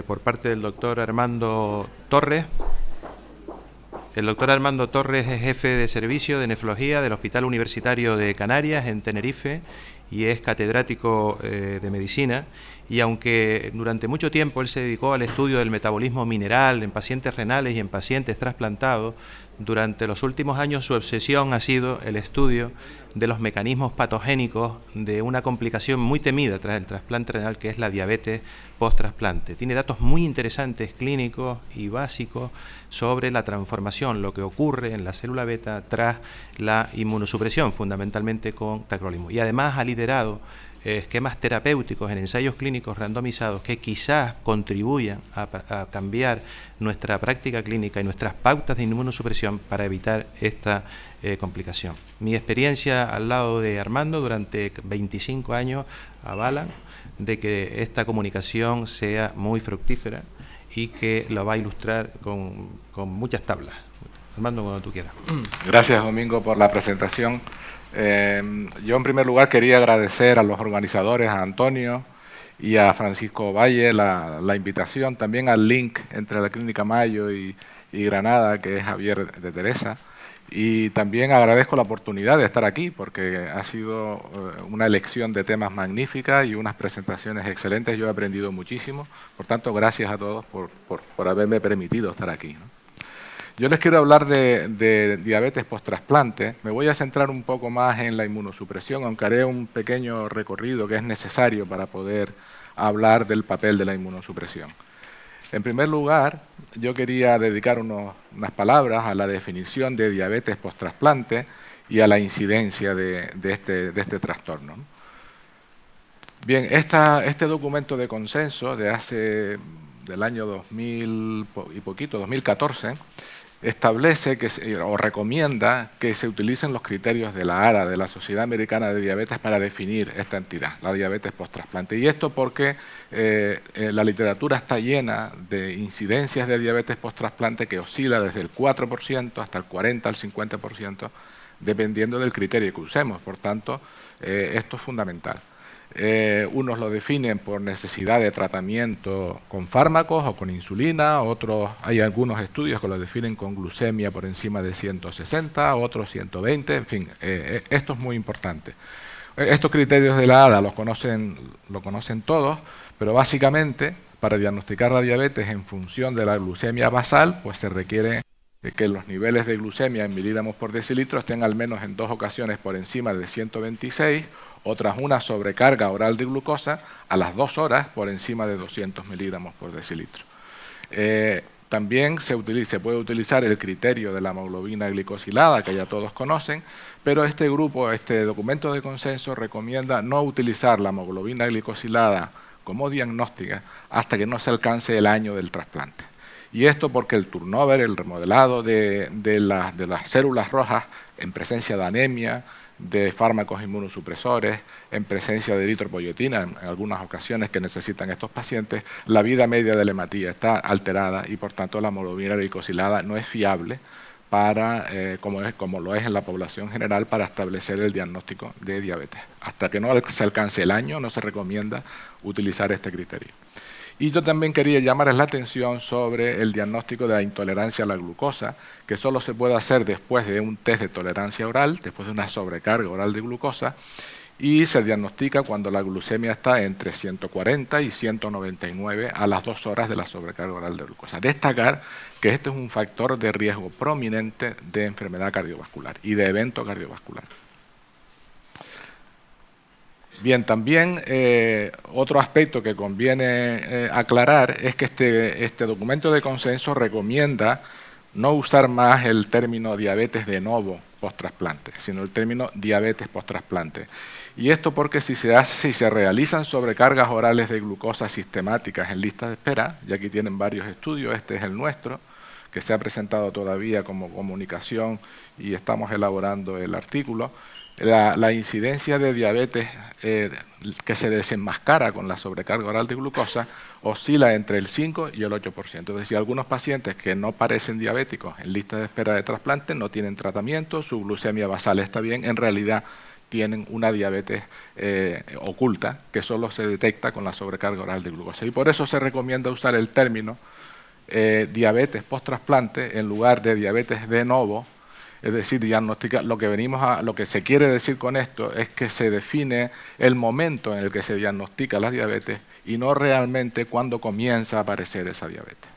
Por parte del doctor Armando Torres. El doctor Armando Torres es jefe de servicio de nefrología del Hospital Universitario de Canarias, en Tenerife, y es catedrático de medicina. Y aunque durante mucho tiempo él se dedicó al estudio del metabolismo mineral en pacientes renales y en pacientes trasplantados, durante los últimos años su obsesión ha sido el estudio de los mecanismos patogénicos de una complicación muy temida tras el trasplante renal, que es la diabetes post-trasplante. Tiene datos muy interesantes clínicos y básicos sobre la transformación, lo que ocurre en la célula beta tras la inmunosupresión, fundamentalmente con tacrolimus. Y además ha liderado esquemas terapéuticos en ensayos clínicos randomizados que quizás contribuyan a cambiar nuestra práctica clínica y nuestras pautas de inmunosupresión para evitar esta complicación. Mi experiencia al lado de Armando durante 25 años avalan de que esta comunicación sea muy fructífera y que lo va a ilustrar con muchas tablas. Armando, cuando tú quieras. Gracias, Domingo, por la presentación. Yo, en primer lugar, quería agradecer a los organizadores, a Antonio y a Francisco Valle, la invitación, también al link entre la Clínica Mayo y Granada, que es Javier de Teresa. Y también agradezco la oportunidad de estar aquí, porque ha sido una elección de temas magnífica y unas presentaciones excelentes. Yo he aprendido muchísimo. Por tanto, gracias a todos por haberme permitido estar aquí, ¿no? Yo les quiero hablar de diabetes post-trasplante. Me voy a centrar un poco más en la inmunosupresión, aunque haré un pequeño recorrido que es necesario para poder hablar del papel de la inmunosupresión. En primer lugar, yo quería dedicar unas palabras a la definición de diabetes post-trasplante y a la incidencia de este trastorno. Bien, este documento de consenso del año 2000 y poquito, 2014, establece o recomienda que se utilicen los criterios de la ADA, de la Sociedad Americana de Diabetes, para definir esta entidad, la diabetes post-trasplante. Y esto porque la literatura está llena de incidencias de diabetes post-trasplante que oscila desde el 4% hasta el 40 al 50%, dependiendo del criterio que usemos. Por tanto, esto es fundamental. Unos lo definen por necesidad de tratamiento con fármacos o con insulina, otros, hay algunos estudios que lo definen con glucemia por encima de 160, otros 120, en fin, esto es muy importante. Estos criterios de la ADA lo conocen todos, pero básicamente para diagnosticar la diabetes en función de la glucemia basal, pues se requiere que los niveles de glucemia en miligramos por decilitro estén al menos en 2 ocasiones por encima de 126, otras una sobrecarga oral de glucosa a las 2 horas por encima de 200 miligramos por decilitro. También se puede utilizar el criterio de la hemoglobina glicosilada, que ya todos conocen, pero este documento de consenso recomienda no utilizar la hemoglobina glicosilada como diagnóstica hasta que no se alcance el año del trasplante. Y esto porque el turnover, el remodelado de las células rojas en presencia de anemia, de fármacos inmunosupresores, en presencia de eritropoyetina en algunas ocasiones que necesitan estos pacientes, la vida media de la hematía está alterada y por tanto la hemoglobina glicosilada no es fiable como lo es en la población general para establecer el diagnóstico de diabetes. Hasta que no se alcance el año no se recomienda utilizar este criterio. Y yo también quería llamarles la atención sobre el diagnóstico de la intolerancia a la glucosa, que solo se puede hacer después de un test de tolerancia oral, después de una sobrecarga oral de glucosa, y se diagnostica cuando la glucemia está entre 140 y 199 a las 2 horas de la sobrecarga oral de glucosa. Destacar que este es un factor de riesgo prominente de enfermedad cardiovascular y de evento cardiovascular. Bien, también otro aspecto que conviene aclarar es que este documento de consenso recomienda no usar más el término diabetes de novo post-trasplante, sino el término diabetes post-trasplante. Y esto porque si se realizan sobrecargas orales de glucosa sistemáticas en lista de espera, y aquí tienen varios estudios, este es el nuestro, que se ha presentado todavía como comunicación y estamos elaborando el artículo, la incidencia de diabetes que se desenmascara con la sobrecarga oral de glucosa oscila entre el 5 y el 8%. Es decir, algunos pacientes que no parecen diabéticos en lista de espera de trasplante no tienen tratamiento, su glucemia basal está bien, en realidad tienen una diabetes oculta que solo se detecta con la sobrecarga oral de glucosa. Y por eso se recomienda usar el término diabetes post-trasplante en lugar de diabetes de novo. Es decir, diagnosticar, lo que se quiere decir con esto es que se define el momento en el que se diagnostica la diabetes y no realmente cuando comienza a aparecer esa diabetes.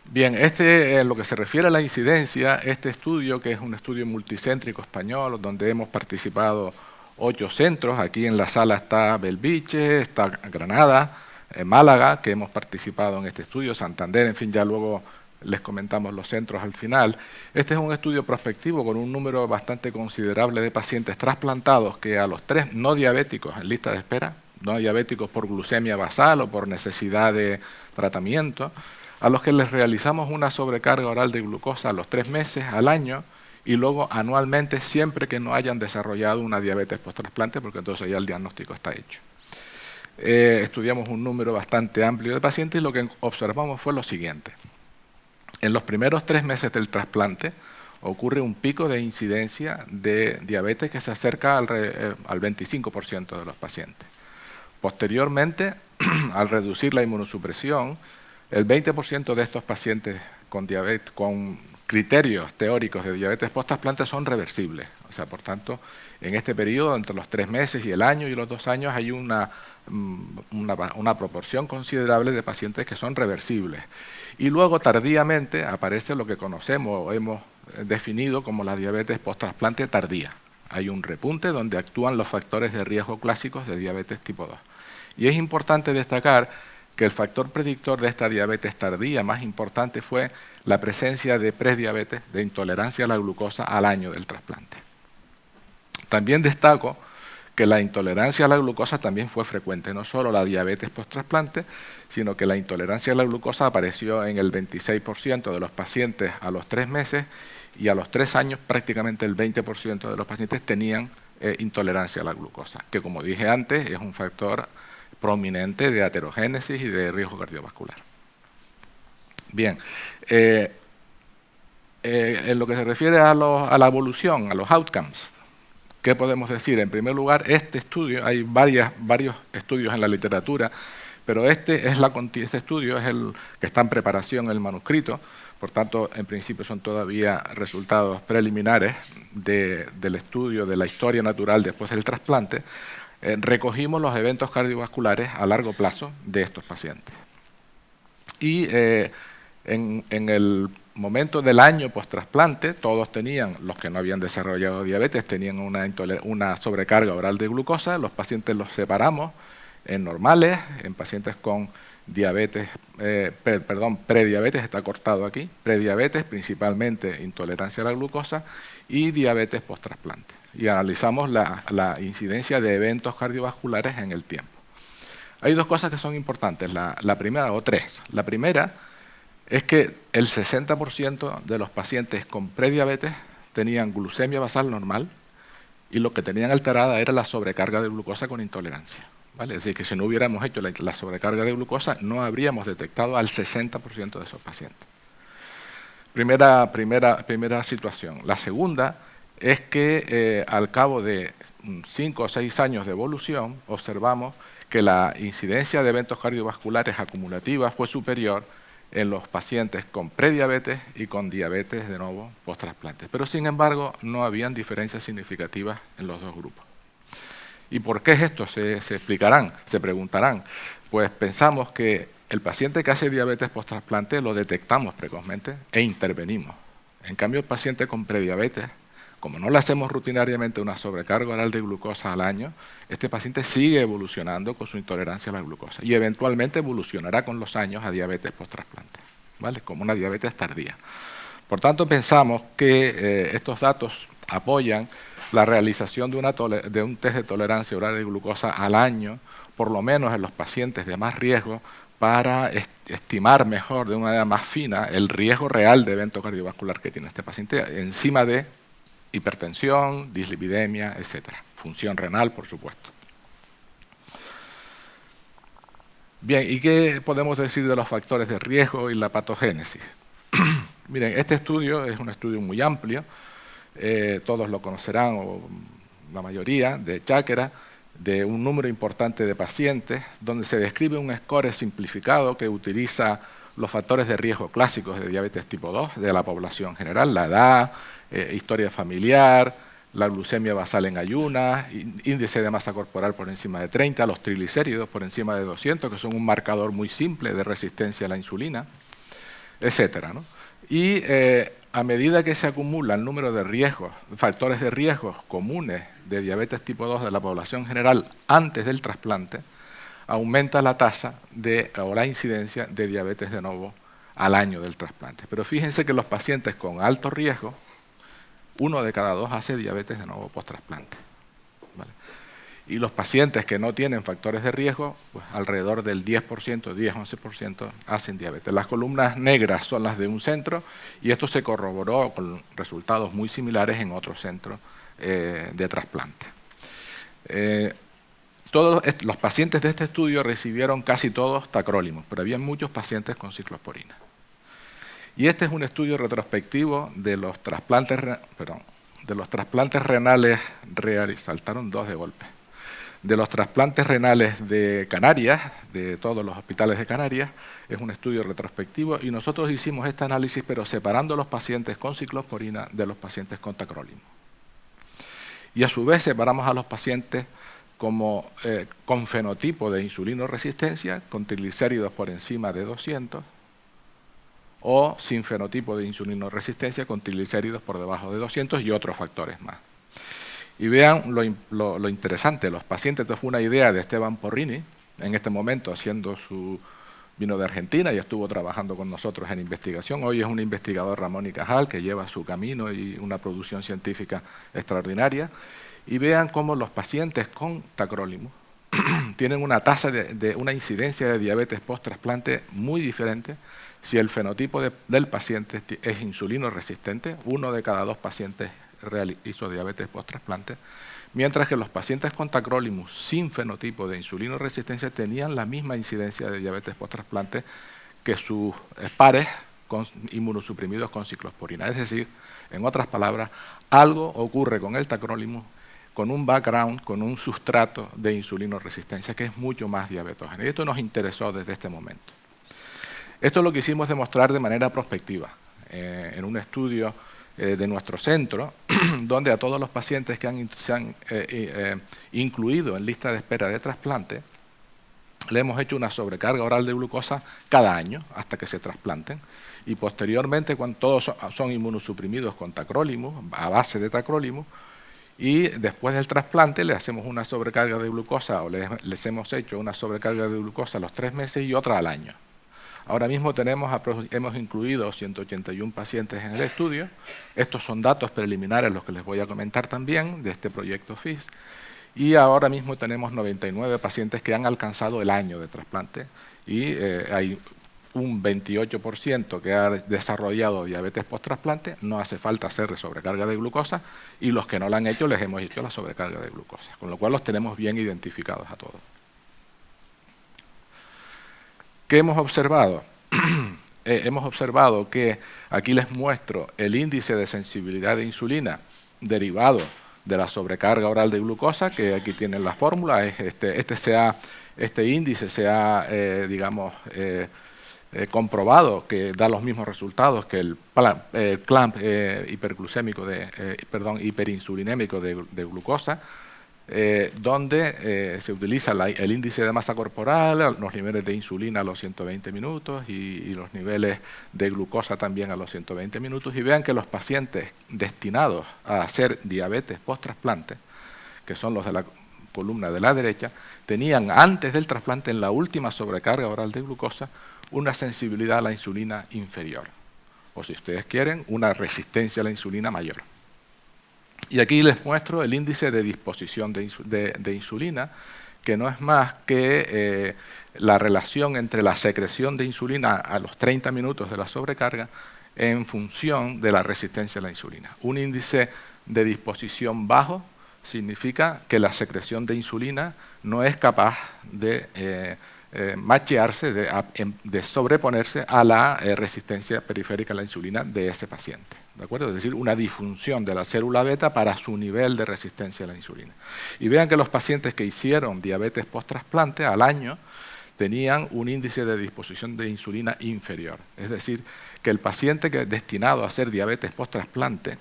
Bien, en lo que se refiere a la incidencia, este estudio, que es un estudio multicéntrico español, donde hemos participado 8 centros, aquí en la sala está Belviche, está Granada, Málaga, que hemos participado en este estudio, Santander, en fin, ya luego les comentamos los centros al final. Este es un estudio prospectivo con un número bastante considerable de pacientes trasplantados que a los 3 no diabéticos en lista de espera, no diabéticos por glucemia basal o por necesidad de tratamiento, a los que les realizamos una sobrecarga oral de glucosa a los 3 meses, al año, y luego anualmente, siempre que no hayan desarrollado una diabetes post-trasplante, porque entonces ya el diagnóstico está hecho. Estudiamos un número bastante amplio de pacientes y lo que observamos fue lo siguiente. En los primeros 3 meses del trasplante ocurre un pico de incidencia de diabetes que se acerca al 25% de los pacientes. Posteriormente, al reducir la inmunosupresión, el 20% de estos pacientes con criterios teóricos de diabetes post-trasplante son reversibles. O sea, por tanto, en este periodo, entre los 3 meses y el año y los 2 años, hay una proporción considerable de pacientes que son reversibles. Y luego, tardíamente, aparece lo que conocemos o hemos definido como la diabetes post-trasplante tardía. Hay un repunte donde actúan los factores de riesgo clásicos de diabetes tipo 2. Y es importante destacar que el factor predictor de esta diabetes tardía más importante fue la presencia de prediabetes, de intolerancia a la glucosa al año del trasplante. También destaco que la intolerancia a la glucosa también fue frecuente, no solo la diabetes post-trasplante, sino que la intolerancia a la glucosa apareció en el 26% de los pacientes a los 3 meses y a los 3 años prácticamente el 20% de los pacientes tenían intolerancia a la glucosa, que como dije antes es un factor prominente de aterogénesis y de riesgo cardiovascular. Bien, en lo que se refiere a la evolución, a los outcomes, ¿qué podemos decir? En primer lugar, este estudio, hay varios estudios en la literatura, pero este estudio es el que está en preparación, el manuscrito, por tanto, en principio son todavía resultados preliminares del estudio de la historia natural después del trasplante. Recogimos los eventos cardiovasculares a largo plazo de estos pacientes. Y en el momento del año post-trasplante, todos tenían, los que no habían desarrollado diabetes, tenían una sobrecarga oral de glucosa. Los pacientes los separamos en normales, en pacientes con diabetes, prediabetes, está cortado aquí, prediabetes, principalmente intolerancia a la glucosa, y diabetes post-trasplante. Y analizamos la incidencia de eventos cardiovasculares en el tiempo. Hay 2 cosas que son importantes, la primera, o 3. La primera es que el 60% de los pacientes con prediabetes tenían glucemia basal normal y lo que tenían alterada era la sobrecarga de glucosa con intolerancia. ¿Vale? Es decir, que si no hubiéramos hecho la sobrecarga de glucosa, no habríamos detectado al 60% de esos pacientes. Primera situación. La segunda es que al cabo de 5 o 6 años de evolución, observamos que la incidencia de eventos cardiovasculares acumulativa fue superior en los pacientes con prediabetes y con diabetes de nuevo post-trasplante. Pero sin embargo, no habían diferencias significativas en los 2 grupos. ¿Y por qué es esto? Se preguntarán. Pues pensamos que el paciente que hace diabetes post-trasplante lo detectamos precozmente e intervenimos. En cambio, el paciente con prediabetes, como no le hacemos rutinariamente una sobrecarga oral de glucosa al año, este paciente sigue evolucionando con su intolerancia a la glucosa y eventualmente evolucionará con los años a diabetes post-trasplante, ¿vale? Como una diabetes tardía. Por tanto, pensamos que estos datos apoyan la realización de un test de tolerancia oral de glucosa al año, por lo menos en los pacientes de más riesgo, para estimar mejor, de una manera más fina, el riesgo real de evento cardiovascular que tiene este paciente, encima de hipertensión, dislipidemia, etcétera. Función renal, por supuesto. Bien, ¿y qué podemos decir de los factores de riesgo y la patogénesis? Miren, este estudio es un estudio muy amplio. todos lo conocerán, o la mayoría, de Cháquera, de un número importante de pacientes, donde se describe un score simplificado que utiliza los factores de riesgo clásicos de diabetes tipo 2 de la población general, la edad, historia familiar, la glucemia basal en ayunas, índice de masa corporal por encima de 30, los triglicéridos por encima de 200, que son un marcador muy simple de resistencia a la insulina, etcétera, ¿no? Y a medida que se acumula el número de riesgos, factores de riesgos comunes de diabetes tipo 2 de la población general antes del trasplante, aumenta la tasa o la incidencia de diabetes de novo al año del trasplante. Pero fíjense que los pacientes con alto riesgo, 1 de cada 2 hace diabetes de novo post-trasplante, ¿vale? Y los pacientes que no tienen factores de riesgo, pues alrededor del 10%, 10-11% hacen diabetes. Las columnas negras son las de un centro y esto se corroboró con resultados muy similares en otros centros de trasplante. Todos los pacientes de este estudio recibieron casi todos tacrolimus, pero había muchos pacientes con ciclosporina. Y este es un estudio retrospectivo de los trasplantes, renales saltaron 2 de golpe. De los trasplantes renales de Canarias, de todos los hospitales de Canarias, es un estudio retrospectivo y nosotros hicimos este análisis pero separando los pacientes con ciclosporina de los pacientes con tacrolimus. Y a su vez separamos a los pacientes con fenotipo de insulinoresistencia, con triglicéridos por encima de 200, o sin fenotipo de insulinoresistencia, con triglicéridos por debajo de 200 y otros factores más. Y vean lo interesante, los pacientes, esto fue una idea de Esteban Porrini, en este momento vino de Argentina y estuvo trabajando con nosotros en investigación. Hoy es un investigador, Ramón y Cajal, que lleva su camino y una producción científica extraordinaria. Y vean cómo los pacientes con tacrolimus tienen una tasa una incidencia de diabetes post-trasplante muy diferente si el fenotipo del paciente es insulinoresistente, 1 de cada 2 pacientes hizo diabetes post-trasplante, mientras que los pacientes con tacrolimus sin fenotipo de insulinoresistencia tenían la misma incidencia de diabetes post-trasplante que sus pares inmunosuprimidos con ciclosporina. Es decir, en otras palabras, algo ocurre con el tacrolimus con un background, con un sustrato de insulinoresistencia que es mucho más diabetógeno. Y esto nos interesó desde este momento. Esto lo quisimos demostrar de manera prospectiva, en un estudio de nuestro centro, donde a todos los pacientes que se han incluido en lista de espera de trasplante, le hemos hecho una sobrecarga oral de glucosa cada año hasta que se trasplanten. Y posteriormente, cuando todos son inmunosuprimidos con tacrolimus, a base de tacrolimus, y después del trasplante le hacemos una sobrecarga de glucosa, o les hemos hecho una sobrecarga de glucosa a los 3 meses y otra al año. Ahora mismo hemos incluido 181 pacientes en el estudio. Estos son datos preliminares, los que les voy a comentar también, de este proyecto FIS. Y ahora mismo tenemos 99 pacientes que han alcanzado el año de trasplante y hay un 28% que ha desarrollado diabetes post-trasplante, no hace falta hacer sobrecarga de glucosa, y los que no la han hecho les hemos hecho la sobrecarga de glucosa, con lo cual los tenemos bien identificados a todos. ¿Qué hemos observado? Hemos observado que aquí les muestro el índice de sensibilidad de insulina derivado de la sobrecarga oral de glucosa, que aquí tienen la fórmula. Este índice se ha, comprobado que da los mismos resultados que el clamp hiperinsulinémico de glucosa, donde se utiliza el índice de masa corporal, los niveles de insulina a los 120 minutos y los niveles de glucosa también a los 120 minutos. Y vean que los pacientes destinados a hacer diabetes post-trasplante, que son los de la columna de la derecha, tenían antes del trasplante, en la última sobrecarga oral de glucosa, una sensibilidad a la insulina inferior, o si ustedes quieren, una resistencia a la insulina mayor. Y aquí les muestro el índice de disposición de insulina, que no es más que la relación entre la secreción de insulina a los 30 minutos de la sobrecarga en función de la resistencia a la insulina. Un índice de disposición bajo significa que la secreción de insulina no es capaz de machearse, de sobreponerse a la resistencia periférica a la insulina de ese paciente. ¿De acuerdo? Es decir, una disfunción de la célula beta para su nivel de resistencia a la insulina. Y vean que los pacientes que hicieron diabetes post-trasplante al año tenían un índice de disposición de insulina inferior. Es decir, que el paciente que es destinado a hacer diabetes post-trasplante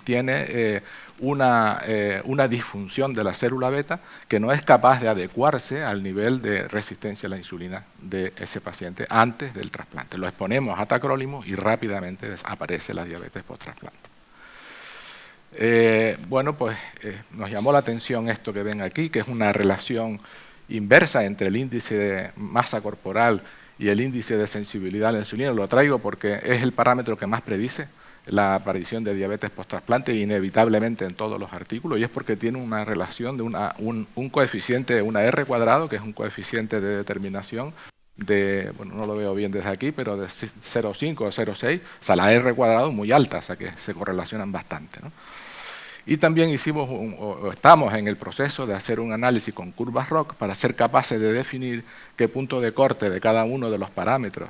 tiene una disfunción de la célula beta que no es capaz de adecuarse al nivel de resistencia a la insulina de ese paciente antes del trasplante. Lo exponemos a tacrolimus y rápidamente aparece la diabetes post-trasplante. Bueno, pues nos llamó la atención esto que ven aquí, que es una relación inversa entre el índice de masa corporal y el índice de sensibilidad a la insulina. Lo traigo porque es el parámetro que más predice la aparición de diabetes post-trasplante inevitablemente en todos los artículos, y es porque tiene una relación de un coeficiente, una R cuadrado, que es un coeficiente de determinación de, bueno, no lo veo bien desde aquí, pero de 0,5 o 0,6, o sea, la R cuadrado muy alta, o sea que se correlacionan bastante, ¿no? Y también estamos en el proceso de hacer un análisis con curvas ROC para ser capaces de definir qué punto de corte de cada uno de los parámetros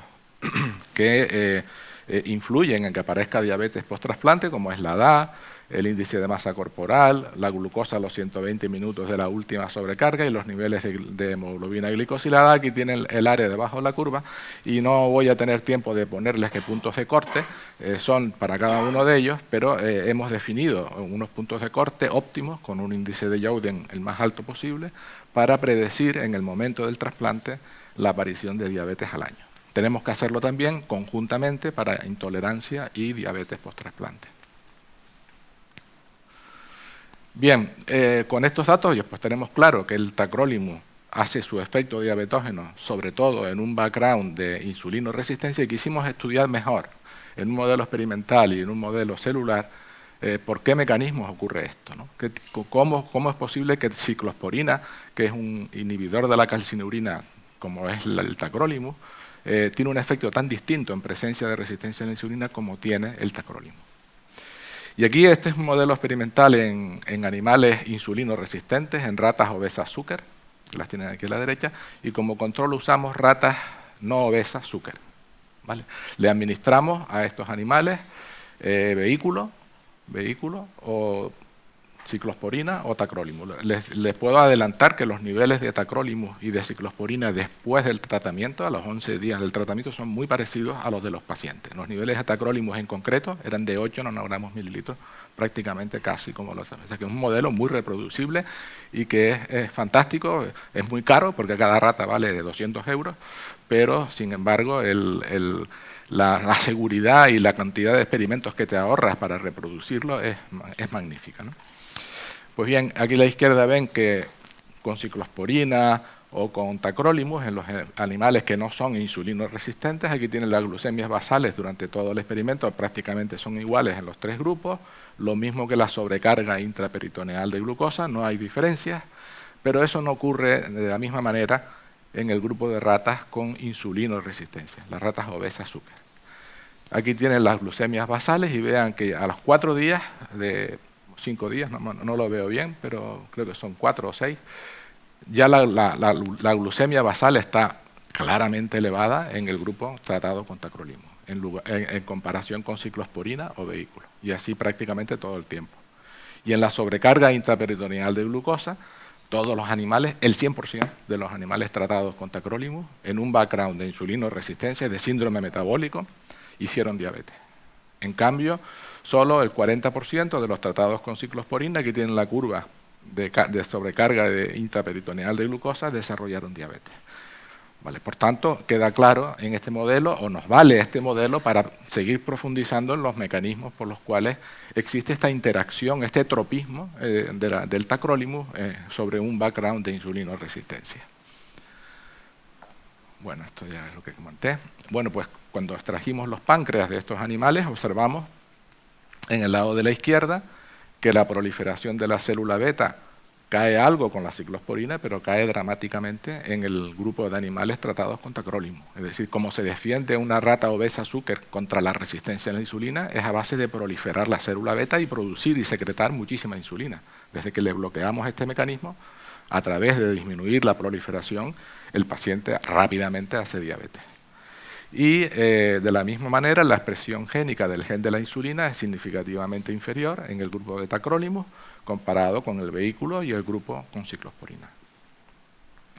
que influyen en que aparezca diabetes post-trasplante, como es la DA, el índice de masa corporal, la glucosa a los 120 minutos de la última sobrecarga y los niveles de hemoglobina glicosilada. Aquí tienen el área debajo de la curva y no voy a tener tiempo de ponerles qué puntos de corte son para cada uno de ellos, pero hemos definido unos puntos de corte óptimos con un índice de Youden el más alto posible para predecir en el momento del trasplante la aparición de diabetes al año. Tenemos que hacerlo también conjuntamente para intolerancia y diabetes post-trasplante. Bien, con estos datos pues tenemos claro que el tacrolimus hace su efecto diabetógeno, sobre todo en un background de insulinoresistencia, y quisimos estudiar mejor en un modelo experimental y en un modelo celular por qué mecanismos ocurre esto, ¿no? ¿Cómo es posible que ciclosporina, que es un inhibidor de la calcineurina como es el tacrolimus, tiene un efecto tan distinto en presencia de resistencia a la insulina como tiene el tacrolimus? Y aquí este es un modelo experimental en animales insulinoresistentes, en ratas obesas Zucker, que las tienen aquí a la derecha, y como control usamos ratas no obesas Zucker, ¿vale? Le administramos a estos animales vehículo o ciclosporina o tacrolimus. Les puedo adelantar que los niveles de tacrolimus y de ciclosporina después del tratamiento, a los 11 días del tratamiento, son muy parecidos a los de los pacientes. Los niveles de tacrolimus en concreto eran de 8 nanogramos mililitros, prácticamente casi como los demás. O sea que es un modelo muy reproducible y que es fantástico. Es muy caro porque cada rata vale de 200 euros, pero sin embargo la seguridad y la cantidad de experimentos que te ahorras para reproducirlo es magnífica, ¿no? Pues bien, aquí a la izquierda ven que con ciclosporina o con tacrolimus en los animales que no son insulinoresistentes, aquí tienen las glucemias basales durante todo el experimento, prácticamente son iguales en los tres grupos, lo mismo que la sobrecarga intraperitoneal de glucosa, no hay diferencias, pero eso no ocurre de la misma manera en el grupo de ratas con insulinoresistencia, las ratas obesas Zucker. Aquí tienen las glucemias basales y vean que a los 4 días de 5 días, no lo veo bien, pero creo que son 4 o 6, ya la glucemia basal está claramente elevada en el grupo tratado con tacrolimus, en comparación con ciclosporina o vehículo, y así prácticamente todo el tiempo. Y en la sobrecarga intraperitoneal de glucosa, todos los animales, el 100% de los animales tratados con tacrolimus, en un background de insulinoresistencia, de síndrome metabólico, hicieron diabetes. En cambio, solo el 40% de los tratados con ciclosporina, que tienen la curva de sobrecarga intraperitoneal de glucosa, desarrollaron diabetes. ¿Vale? Por tanto, queda claro en este modelo, o nos vale este modelo para seguir profundizando en los mecanismos por los cuales existe esta interacción, este tropismo del tacrolimus sobre un background de insulinoresistencia. Bueno, esto ya es lo que comenté. Bueno, pues cuando extrajimos los páncreas de estos animales, observamos en el lado de la izquierda que la proliferación de la célula beta cae algo con la ciclosporina, pero cae dramáticamente en el grupo de animales tratados con tacrolimus. Es decir, cómo se defiende una rata obesa Zucker contra la resistencia a la insulina es a base de proliferar la célula beta y producir y secretar muchísima insulina. Desde que le bloqueamos este mecanismo, a través de disminuir la proliferación, el paciente rápidamente hace diabetes. Y de la misma manera, la expresión génica del gen de la insulina es significativamente inferior en el grupo de tacrolimus comparado con el vehículo y el grupo con ciclosporina.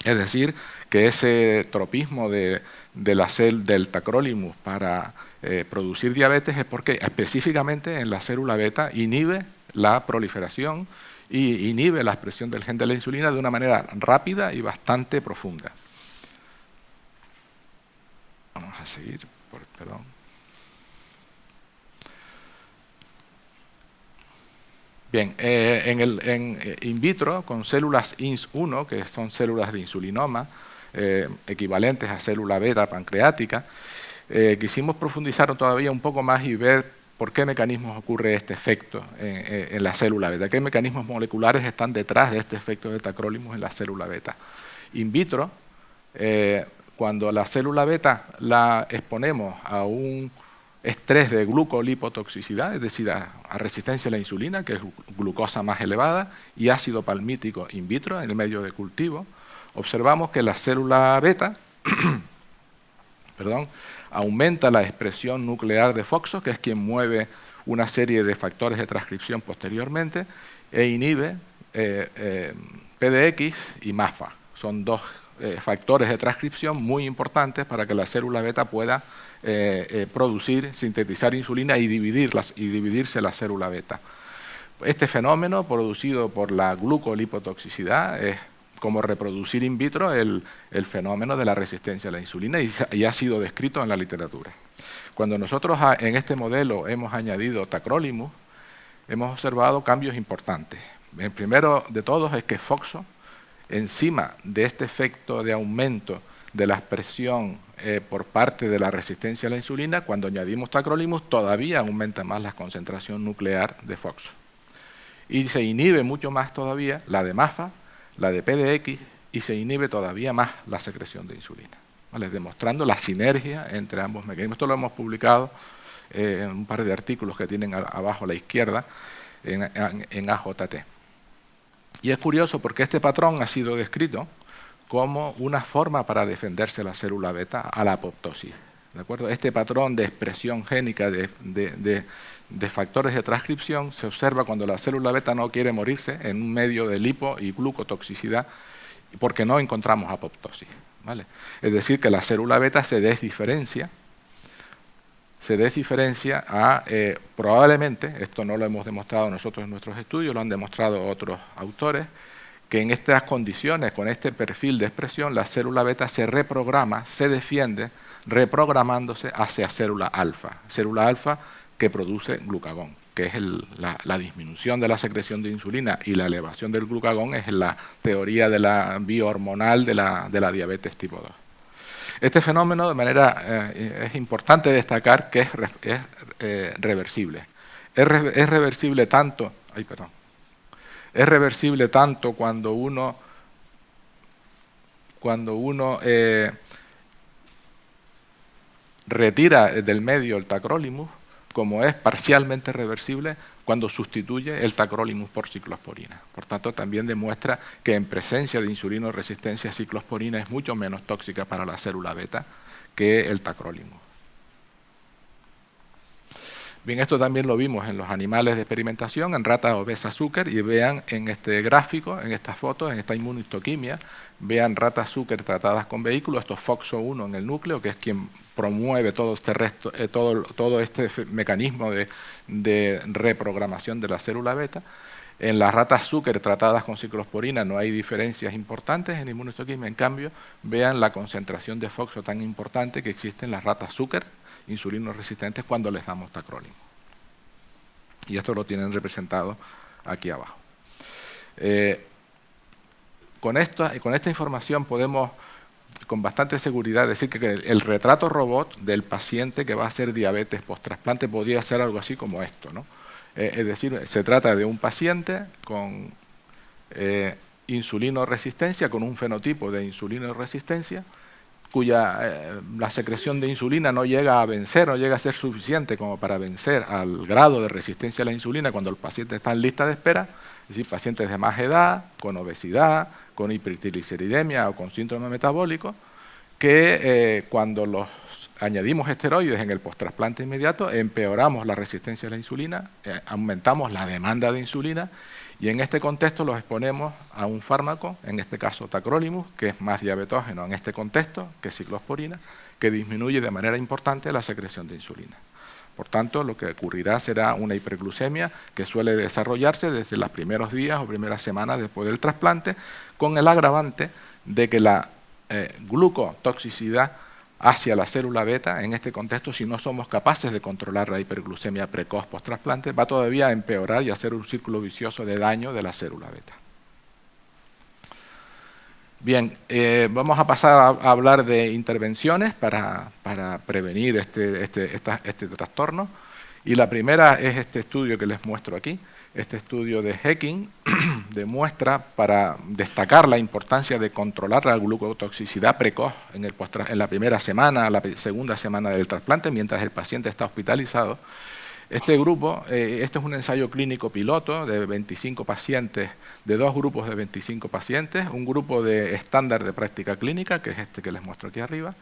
Es decir, que ese tropismo del tacrolimus para producir diabetes es porque específicamente en la célula beta inhibe la proliferación y inhibe la expresión del gen de la insulina de una manera rápida y bastante profunda. Vamos a seguir, perdón. Bien, en in vitro, con células INS1, que son células de insulinoma, equivalentes a célula beta pancreática, quisimos profundizar todavía un poco más y ver por qué mecanismos ocurre este efecto en la célula beta, qué mecanismos moleculares están detrás de este efecto de tacrolimus en la célula beta. In vitro, cuando la célula beta la exponemos a un estrés de glucolipotoxicidad, es decir, a resistencia a la insulina, que es glucosa más elevada, y ácido palmítico in vitro, en el medio de cultivo, observamos que la célula beta aumenta la expresión nuclear de FOXO, que es quien mueve una serie de factores de transcripción posteriormente, e inhibe PDX y MAFA. Son dos factores de transcripción muy importantes para que la célula beta pueda producir, sintetizar insulina y dividirse la célula beta. Este fenómeno, producido por la glucolipotoxicidad, es como reproducir in vitro el fenómeno de la resistencia a la insulina y ha sido descrito en la literatura. Cuando nosotros en este modelo hemos añadido tacrolimus, hemos observado cambios importantes. El primero de todos es que FOXO, encima de este efecto de aumento de la expresión por parte de la resistencia a la insulina, cuando añadimos tacrolimus todavía aumenta más la concentración nuclear de FOXO. Y se inhibe mucho más todavía la de MAFA, la de PDX, y se inhibe todavía más la secreción de insulina, ¿vale? Demostrando la sinergia entre ambos mecanismos. Esto lo hemos publicado en un par de artículos que tienen abajo a la izquierda en AJT. Y es curioso porque este patrón ha sido descrito como una forma para defenderse la célula beta a la apoptosis. ¿De acuerdo? Este patrón de expresión génica de factores de transcripción se observa cuando la célula beta no quiere morirse en un medio de lipo y glucotoxicidad porque no encontramos apoptosis, ¿vale? Es decir, que la célula beta se desdiferencia a, probablemente, esto no lo hemos demostrado nosotros en nuestros estudios, lo han demostrado otros autores, que en estas condiciones, con este perfil de expresión, la célula beta se reprograma, se defiende, reprogramándose hacia célula alfa que produce glucagón, que es la disminución de la secreción de insulina y la elevación del glucagón es la teoría de la biohormonal de la diabetes tipo 2. Este fenómeno, de manera, es importante destacar que es reversible. Es reversible tanto, cuando uno retira del medio el tacrolimus, como es parcialmente reversible cuando sustituye el tacrolimus por ciclosporina. Por tanto, también demuestra que en presencia de insulinoresistencia, ciclosporina es mucho menos tóxica para la célula beta que el tacrolimus. Bien, esto también lo vimos en los animales de experimentación, en ratas obesas Zucker, y vean en este gráfico, en estas fotos, en esta inmunistoquimia, vean ratas Zucker tratadas con vehículos, esto es FOXO1 en el núcleo, que es quien promueve todo este mecanismo de reprogramación de la célula beta. En las ratas Zucker tratadas con ciclosporina no hay diferencias importantes en inmunistoquimia, en cambio, vean la concentración de FOXO tan importante que existe en las ratas Zucker, insulinoresistentes, cuando les damos tacrolimus. Y esto lo tienen representado aquí abajo. Con esta información podemos con bastante seguridad decir que el retrato robot del paciente que va a hacer diabetes post-trasplante podría ser algo así como esto, ¿no? Es decir, se trata de un paciente con insulinoresistencia, con un fenotipo de insulinoresistencia, cuya la secreción de insulina no llega a vencer, no llega a ser suficiente como para vencer al grado de resistencia a la insulina cuando el paciente está en lista de espera, es decir, pacientes de más edad, con obesidad, con hipertrigliceridemia o con síndrome metabólico, que cuando los añadimos esteroides en el postrasplante inmediato, empeoramos la resistencia a la insulina, aumentamos la demanda de insulina, y en este contexto los exponemos a un fármaco, en este caso tacrolimus, que es más diabetógeno en este contexto que ciclosporina, que disminuye de manera importante la secreción de insulina. Por tanto, lo que ocurrirá será una hiperglucemia que suele desarrollarse desde los primeros días o primeras semanas después del trasplante, con el agravante de que la glucotoxicidad hacia la célula beta, en este contexto, si no somos capaces de controlar la hiperglucemia precoz post-trasplante, va todavía a empeorar y a hacer un círculo vicioso de daño de la célula beta. Bien, vamos a pasar a hablar de intervenciones para prevenir este trastorno. Y la primera es este estudio que les muestro aquí. Este estudio de Hecking demuestra, para destacar la importancia de controlar la glucotoxicidad precoz en la primera semana, la segunda semana del trasplante, mientras el paciente está hospitalizado. Este grupo, este es un ensayo clínico piloto de 25 pacientes, de dos grupos de 25 pacientes, un grupo de estándar de práctica clínica, que es este que les muestro aquí arriba,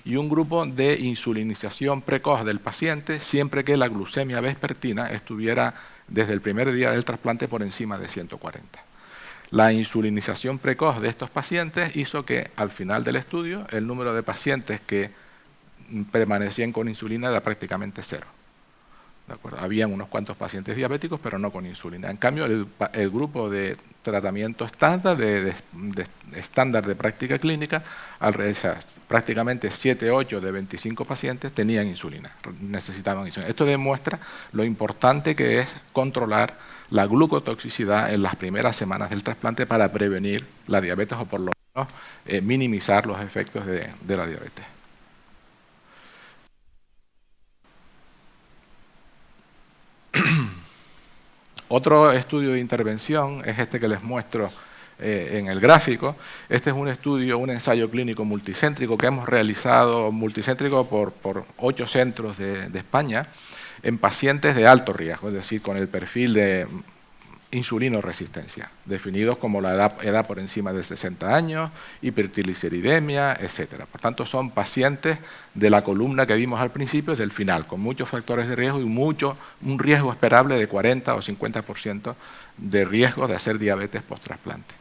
y un grupo de insulinización precoz del paciente, siempre que la glucemia vespertina estuviera desde el primer día del trasplante por encima de 140. La insulinización precoz de estos pacientes hizo que al final del estudio el número de pacientes que permanecían con insulina era prácticamente cero. ¿De acuerdo? Habían unos cuantos pacientes diabéticos, pero no con insulina. En cambio, el grupo de tratamiento estándar, estándar de práctica clínica, prácticamente 7, 8 de 25 pacientes tenían insulina, necesitaban insulina. Esto demuestra lo importante que es controlar la glucotoxicidad en las primeras semanas del trasplante para prevenir la diabetes o por lo menos minimizar los efectos de la diabetes. Otro estudio de intervención es este que les muestro en el gráfico. Este es un estudio, un ensayo clínico multicéntrico que hemos realizado, multicéntrico por 8 centros de España, en pacientes de alto riesgo, es decir, con el perfil de insulinoresistencia, definidos como la edad por encima de 60 años, hipertrigliceridemia, etc. Por tanto, son pacientes de la columna que vimos al principio, es del final, con muchos factores de riesgo y un riesgo esperable de 40 o 50% de riesgo de hacer diabetes post-trasplante.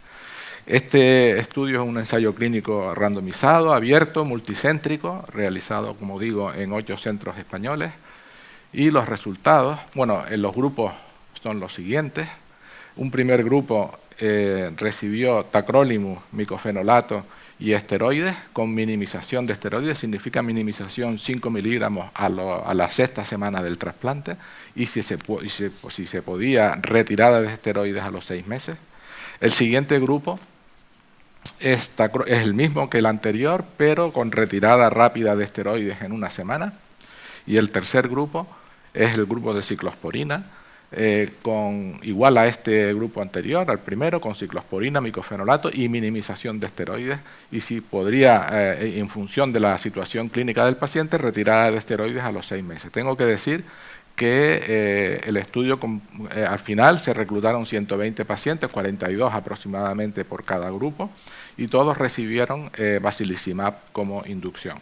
Este estudio es un ensayo clínico randomizado, abierto, multicéntrico, realizado, como digo, en 8 centros españoles. Y los resultados, bueno, en los grupos son los siguientes. Un primer grupo recibió tacrolimus, micofenolato y esteroides con minimización de esteroides, significa minimización 5 miligramos a la 6ª semana del trasplante, y si se podía, retirada de esteroides a los 6 meses. El siguiente grupo es el mismo que el anterior, pero con retirada rápida de esteroides en 1 semana. Y el tercer grupo es el grupo de ciclosporina, igual a este grupo anterior, al primero, con ciclosporina, micofenolato y minimización de esteroides, y si podría, en función de la situación clínica del paciente, retirada de esteroides a los 6 meses. Tengo que decir que el estudio, al final, se reclutaron 120 pacientes, 42 aproximadamente por cada grupo, y todos recibieron basilizumab como inducción.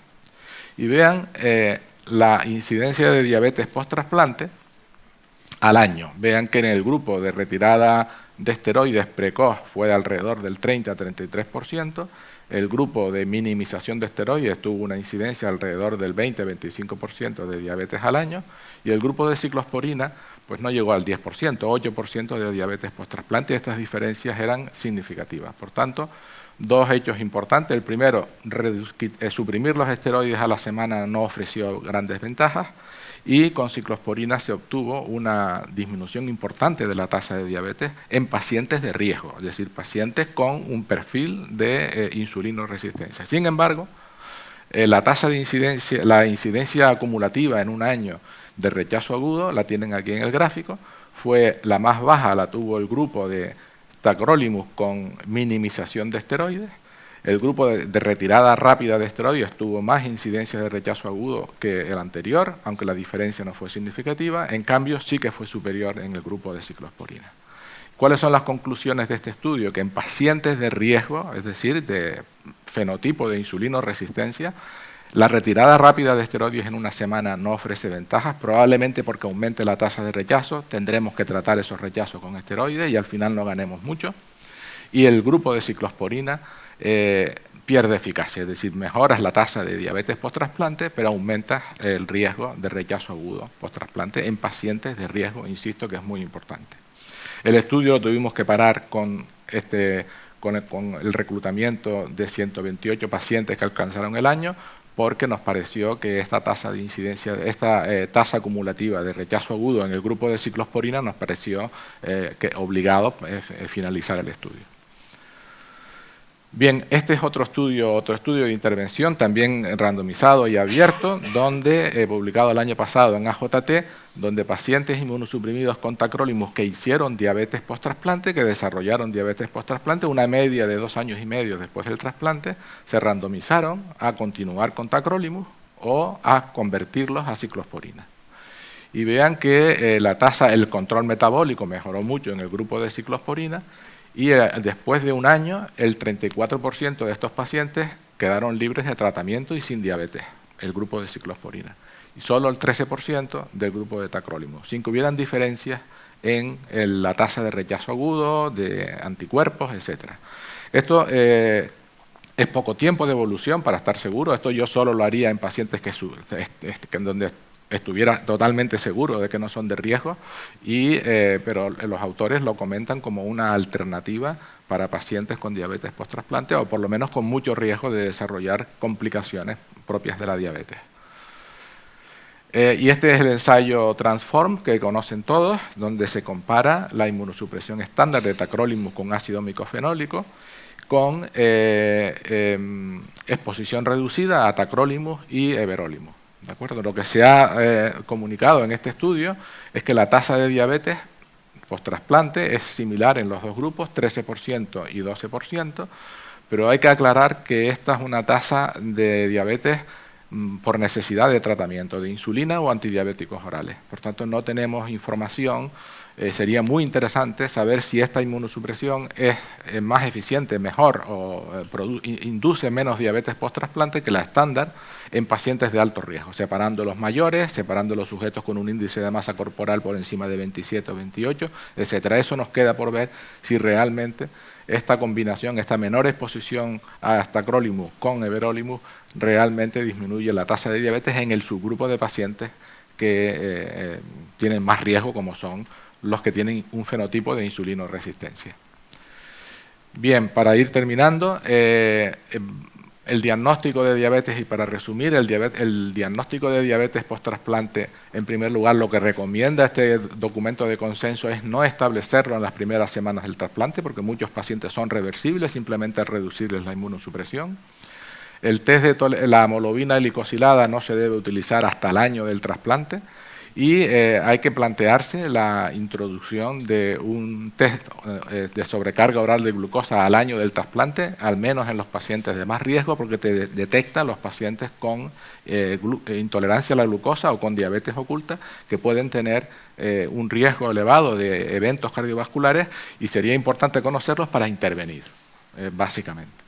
Y vean la incidencia de diabetes post-trasplante al año. Vean que en el grupo de retirada de esteroides precoz fue de alrededor del 30 a 33%, el grupo de minimización de esteroides tuvo una incidencia alrededor del 20-25% de diabetes al año, y el grupo de ciclosporina pues no llegó al 10%, 8% de diabetes post-trasplante, y estas diferencias eran significativas. Por tanto, dos hechos importantes. El primero, suprimir los esteroides a la semana no ofreció grandes ventajas, y con ciclosporina se obtuvo una disminución importante de la tasa de diabetes en pacientes de riesgo, es decir, pacientes con un perfil de insulinoresistencia. Sin embargo, la tasa de incidencia, la incidencia acumulativa en un año de rechazo agudo, la tienen aquí en el gráfico, fue la más baja, la tuvo el grupo de tacrolimus con minimización de esteroides, El grupo de retirada rápida de esteroides tuvo más incidencias de rechazo agudo que el anterior, aunque la diferencia no fue significativa. En cambio, sí que fue superior en el grupo de ciclosporina. ¿Cuáles son las conclusiones de este estudio? Que en pacientes de riesgo, es decir, de fenotipo de insulinoresistencia, la retirada rápida de esteroides en una semana no ofrece ventajas, probablemente porque aumente la tasa de rechazo, tendremos que tratar esos rechazos con esteroides y al final no ganemos mucho. Y el grupo de ciclosporina pierde eficacia, es decir, mejoras la tasa de diabetes post-trasplante, pero aumentas el riesgo de rechazo agudo post-trasplante en pacientes de riesgo, insisto que es muy importante. El estudio lo tuvimos que parar con el reclutamiento de 128 pacientes que alcanzaron el año, porque nos pareció que esta tasa de incidencia, esta tasa acumulativa de rechazo agudo en el grupo de ciclosporina nos pareció obligado finalizar el estudio. Bien, este es otro estudio de intervención, también randomizado y abierto, donde publicado el año pasado en AJT, donde pacientes inmunosuprimidos con tacrolimus que hicieron diabetes post-trasplante, que desarrollaron diabetes post-trasplante, una media de 2 años y medio después del trasplante, se randomizaron a continuar con tacrolimus o a convertirlos a ciclosporina. Y vean que el control metabólico mejoró mucho en el grupo de ciclosporina, y después de un año, el 34% de estos pacientes quedaron libres de tratamiento y sin diabetes, el grupo de ciclosporina. Y solo el 13% del grupo de tacrolimus, sin que hubieran diferencias en la tasa de rechazo agudo, de anticuerpos, etc. Esto es poco tiempo de evolución para estar seguro. Esto yo solo lo haría en pacientes en donde estuviera totalmente seguro de que no son de riesgo, pero los autores lo comentan como una alternativa para pacientes con diabetes post-trasplante o por lo menos con mucho riesgo de desarrollar complicaciones propias de la diabetes. Y este es el ensayo Transform, que conocen todos, donde se compara la inmunosupresión estándar de tacrolimus con ácido micofenólico con exposición reducida a tacrolimus y everolimus. ¿De acuerdo? Lo que se ha comunicado en este estudio es que la tasa de diabetes post-trasplante es similar en los dos grupos, 13% y 12%, pero hay que aclarar que esta es una tasa de diabetes por necesidad de tratamiento, de insulina o antidiabéticos orales. Por tanto, no tenemos información. Sería muy interesante saber si esta inmunosupresión es más eficiente, mejor o induce menos diabetes post-trasplante que la estándar en pacientes de alto riesgo, separando los mayores, separando los sujetos con un índice de masa corporal por encima de 27 o 28, etc. Eso nos queda por ver si realmente esta combinación, esta menor exposición a tacrolimus con everolimus realmente disminuye la tasa de diabetes en el subgrupo de pacientes que tienen más riesgo, como son los que tienen un fenotipo de insulinoresistencia. Bien, para ir terminando, el diagnóstico de diabetes, y para resumir, el diagnóstico de diabetes post-trasplante, en primer lugar, lo que recomienda este documento de consenso es no establecerlo en las primeras semanas del trasplante, porque muchos pacientes son reversibles, simplemente reducirles la inmunosupresión. El test de la hemoglobina glicosilada no se debe utilizar hasta el año del trasplante, y hay que plantearse la introducción de un test de sobrecarga oral de glucosa al año del trasplante, al menos en los pacientes de más riesgo, porque te detecta los pacientes con intolerancia a la glucosa o con diabetes oculta, que pueden tener un riesgo elevado de eventos cardiovasculares, y sería importante conocerlos para intervenir, básicamente.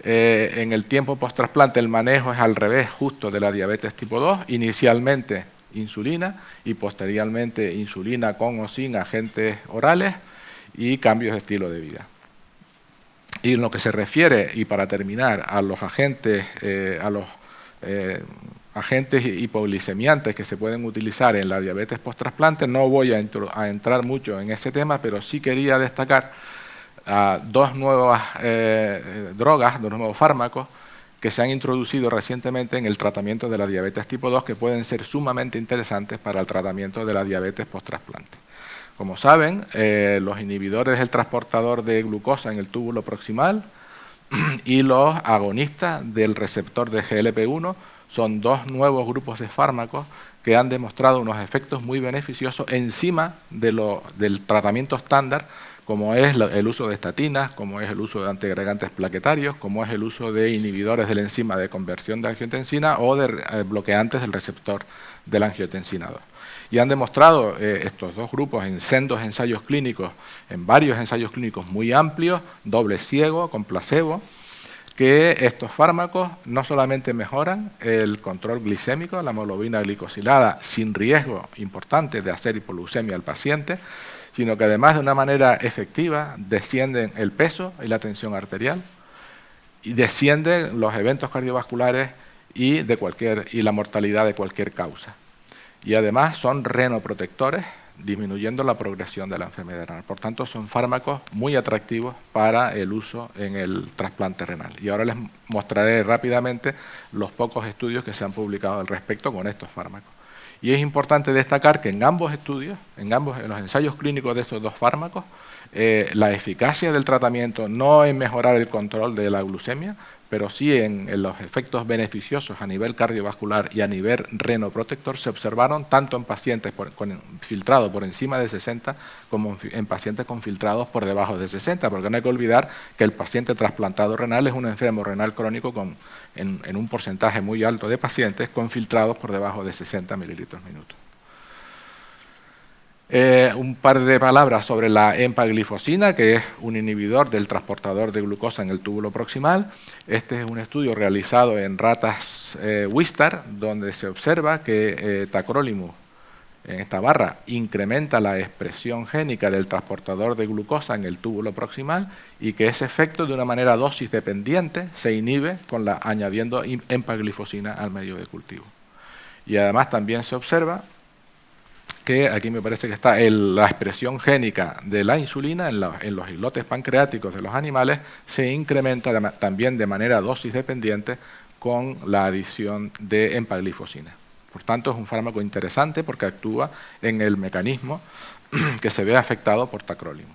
En el tiempo post-trasplante el manejo es al revés justo de la diabetes tipo 2, inicialmente insulina y posteriormente insulina con o sin agentes orales y cambios de estilo de vida. Y en lo que se refiere, y para terminar, a los agentes hipoglicemiantes que se pueden utilizar en la diabetes post-trasplante, no voy a entrar mucho en ese tema, pero sí quería destacar dos nuevas drogas, dos nuevos fármacos que se han introducido recientemente en el tratamiento de la diabetes tipo 2, que pueden ser sumamente interesantes para el tratamiento de la diabetes post-trasplante. Como saben, los inhibidores del transportador de glucosa en el túbulo proximal y los agonistas del receptor de GLP-1 son dos nuevos grupos de fármacos que han demostrado unos efectos muy beneficiosos encima del tratamiento estándar como es el uso de estatinas, como es el uso de antiagregantes plaquetarios, como es el uso de inhibidores de la enzima de conversión de angiotensina o de bloqueantes del receptor de la angiotensina 2. Y han demostrado estos dos grupos en sendos ensayos clínicos, en varios ensayos clínicos muy amplios, doble ciego, con placebo, que estos fármacos no solamente mejoran el control glicémico, la hemoglobina glicosilada, sin riesgo importante de hacer hipoglucemia al paciente, sino que además de una manera efectiva descienden el peso y la tensión arterial y descienden los eventos cardiovasculares y la mortalidad de cualquier causa. Y además son renoprotectores, disminuyendo la progresión de la enfermedad renal. Por tanto, son fármacos muy atractivos para el uso en el trasplante renal. Y ahora les mostraré rápidamente los pocos estudios que se han publicado al respecto con estos fármacos. Y es importante destacar que en ambos estudios, en los ensayos clínicos de estos dos fármacos, la eficacia del tratamiento no en mejorar el control de la glucemia, pero sí en los efectos beneficiosos a nivel cardiovascular y a nivel renoprotector se observaron tanto en pacientes con filtrado por encima de 60 como en pacientes con filtrados por debajo de 60, porque no hay que olvidar que el paciente trasplantado renal es un enfermo renal crónico en un porcentaje muy alto de pacientes con filtrados por debajo de 60 mililitros minuto. Un par de palabras sobre la empaglifosina, que es un inhibidor del transportador de glucosa en el túbulo proximal. Este es un estudio realizado en ratas Wistar, donde se observa que tacrolimus, en esta barra, incrementa la expresión génica del transportador de glucosa en el túbulo proximal y que ese efecto, de una manera dosis dependiente, se inhibe añadiendo empaglifosina al medio de cultivo. Y además también se observa que aquí me parece que está la expresión génica de la insulina en los islotes pancreáticos de los animales se incrementa también de manera dosis dependiente con la adición de empaglifosina. Por tanto, es un fármaco interesante porque actúa en el mecanismo que se ve afectado por tacrolimus.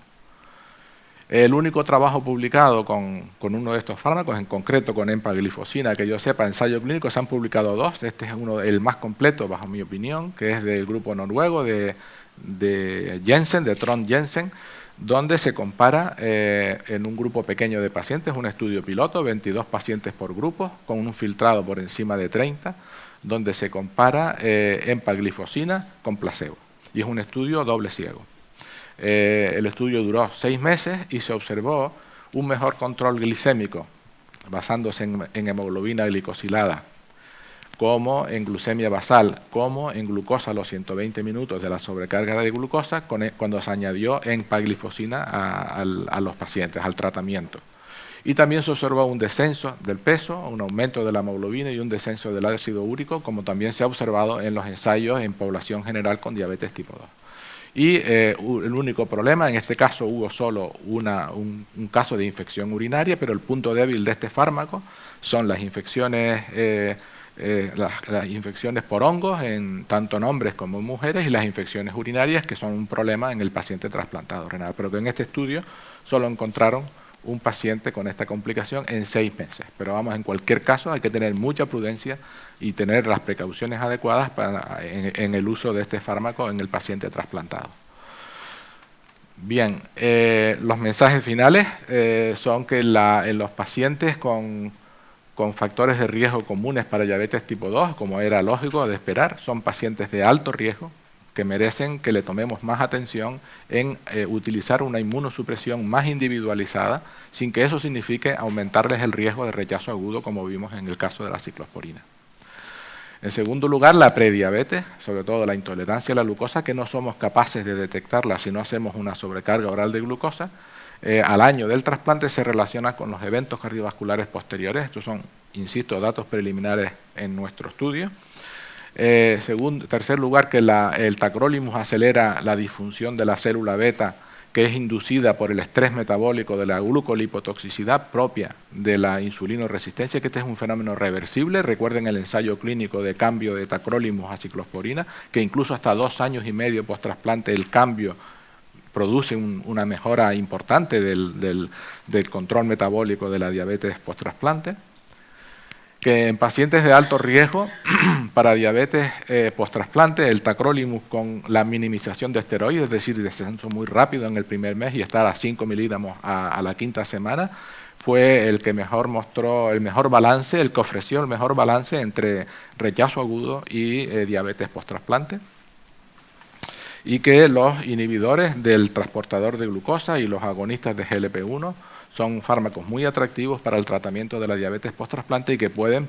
El único trabajo publicado con uno de estos fármacos, en concreto con empaglifosina, que yo sepa, ensayo clínico, se han publicado dos. Este es el más completo, bajo mi opinión, que es del grupo noruego de Jensen, de Trond Jensen, donde se compara en un grupo pequeño de pacientes, un estudio piloto, 22 pacientes por grupo, con un filtrado por encima de 30, donde se compara empaglifosina con placebo. Y es un estudio doble ciego. El estudio duró 6 meses y se observó un mejor control glicémico basándose en hemoglobina glicosilada, como en glucemia basal, como en glucosa a los 120 minutos de la sobrecarga de glucosa cuando se añadió empaglifosina a los pacientes, al tratamiento. Y también se observó un descenso del peso, un aumento de la hemoglobina y un descenso del ácido úrico, como también se ha observado en los ensayos en población general con diabetes tipo 2. Y el único problema, en este caso hubo solo un caso de infección urinaria, pero el punto débil de este fármaco son las infecciones, las infecciones por hongos, tanto en hombres como en mujeres, y las infecciones urinarias, que son un problema en el paciente trasplantado renal. Pero que en este estudio solo encontraron un paciente con esta complicación en 6 meses. Pero vamos, en cualquier caso hay que tener mucha prudencia y tener las precauciones adecuadas en el uso de este fármaco en el paciente trasplantado. Bien, los mensajes finales son que en los pacientes con factores de riesgo comunes para diabetes tipo 2, como era lógico de esperar, son pacientes de alto riesgo, que merecen que le tomemos más atención en utilizar una inmunosupresión más individualizada, sin que eso signifique aumentarles el riesgo de rechazo agudo, como vimos en el caso de la ciclosporina. En segundo lugar, la prediabetes, sobre todo la intolerancia a la glucosa, que no somos capaces de detectarla si no hacemos una sobrecarga oral de glucosa. Al año del trasplante se relaciona con los eventos cardiovasculares posteriores. Estos son, insisto, datos preliminares en nuestro estudio. Tercer lugar, que el tacrolimus acelera la disfunción de la célula beta, que es inducida por el estrés metabólico de la glucolipotoxicidad propia de la insulinoresistencia, que este es un fenómeno reversible. Recuerden el ensayo clínico de cambio de tacrolimus a ciclosporina, que incluso hasta 2 años y medio post-trasplante el cambio produce una mejora importante del control metabólico de la diabetes post-trasplante. que en pacientes de alto riesgo para diabetes post-trasplante, el tacrolimus con la minimización de esteroides, es decir, descenso muy rápido en el primer mes y estar a 5 miligramos a la quinta semana, fue el que mejor mostró el mejor balance, el que ofreció el mejor balance entre rechazo agudo y diabetes post-trasplante. Y que los inhibidores del transportador de glucosa y los agonistas de GLP-1 son fármacos muy atractivos para el tratamiento de la diabetes post-trasplante y que pueden,